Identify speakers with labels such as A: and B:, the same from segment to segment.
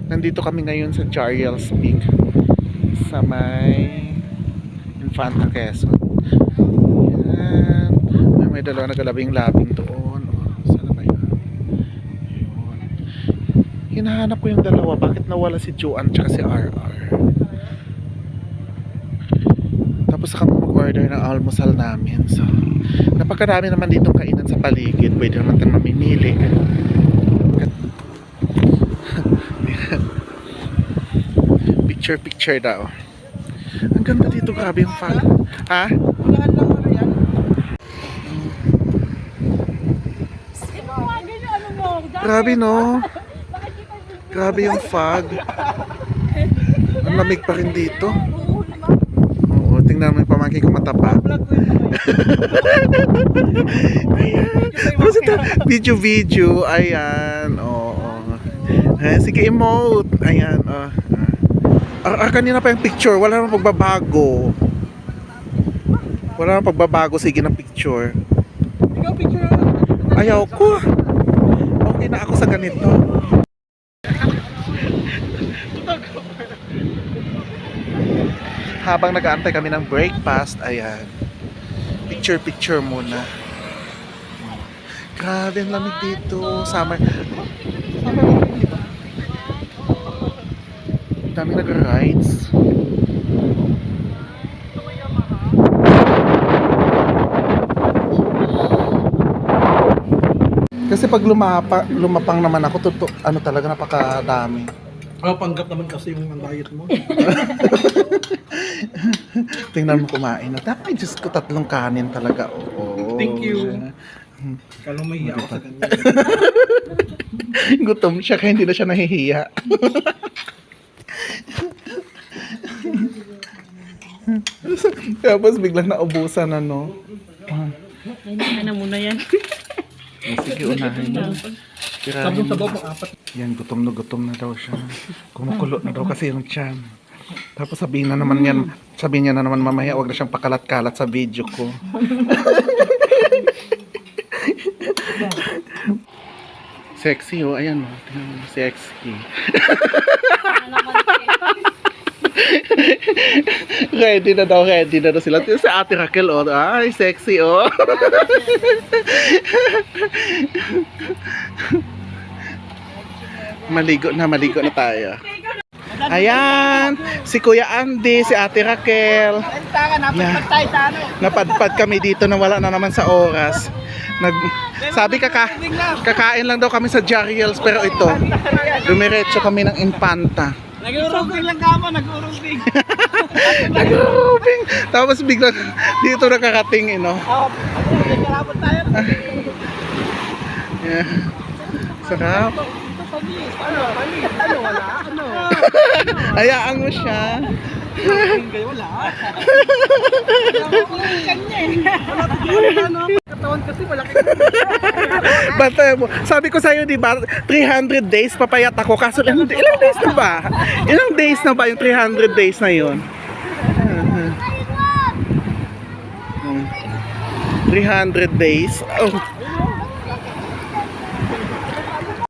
A: Nandito kami ngayon sa Jariel's Peak sa may Infanta, Quezon. Yan. May dalawa na galabing-labing doon. Sana ba yun? Yun. Hinahanap ko yung dalawa. Bakit nawala si Joanne tsaka si RR? Tapos saka mag-order ng almusal namin. So, napakadami naman dito kainan sa paligid. Pwede naman tayo mamimili. Picture daw. Ang ganda dito, grabe yung fog. Ha? Grabe no. Grabe yung fog. Ang lamig pa rin dito. Oo, tingnan mo yung pamangkin ko matapa. Ayan. Video. Ayan. Oo. Sige, emote. Ayan. Kanina pa yung picture. Wala namang pagbabago. Sige ng picture.
B: Ikaw picture.
A: Ayaw ko. Okay na ako sa ganito. Habang nag-aantay kami ng breakfast, ayan. Picture muna. Grabe ang lamig dito. Summer. Dami nag-rides. Kasi pag lumapang naman ako, ano talaga napakadami.
B: Panggap naman kasi yung diet mo.
A: Tingnan mo kumain na. Dapat Diyos ko, 3 kanin talaga. Oh,
B: Thank you. Kala mo mahiya ako sa kanya.
A: Gutom siya kaya hindi na siya nahihiya. Tapos biglang naubusan ano.
C: Ano muna yan?
A: Sige, unahin mo.
B: Sabong sabaw pang 4.
A: Yan, gutom na daw siya. Kumukulo na daw kasi yung tiyan. Tapos sabihin niya na naman mamaya, wag na siyang pakalat-kalat sa video ko. Sexy oh, ayan oh. Tingnan mo, sexy. Ready na daw sila. Si Ate Raquel oh, ay sexy oh. Maligo na tayo. Ayan, si Kuya Andy, si Ate Raquel. Napadpad kami dito na wala na naman sa oras. Sabi kakain lang daw kami sa Jariel's, pero ito, dumiretso kami ng Infanta.
B: Nag-urubing lang kamo, nag-urubing.
A: Nag-urubing. Tapos biglang dito nakarating, no?
B: Nagkarapot tayo.
A: Yeah. Sarap.
B: Ano, wala? Ano?
A: Hayaan mo siya.
B: Wala. Katawan kasi malaki.
A: Bantay mo. Sabi ko sa'yo, di ba, 300 days papayat ako. Kaso ilang days na ba? Ilang days na ba yung 300 days na yun? 300 days. Oh.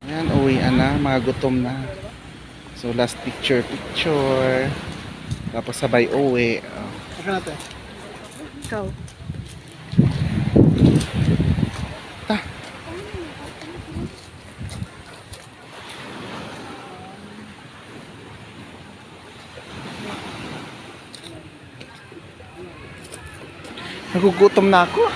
A: Ayan, uwian na. Mga gutom na. So, last picture. Tapos sabay uwi. Oh.
B: Saka natin.
C: Ikaw.
A: Ta. Nagugutom na ako.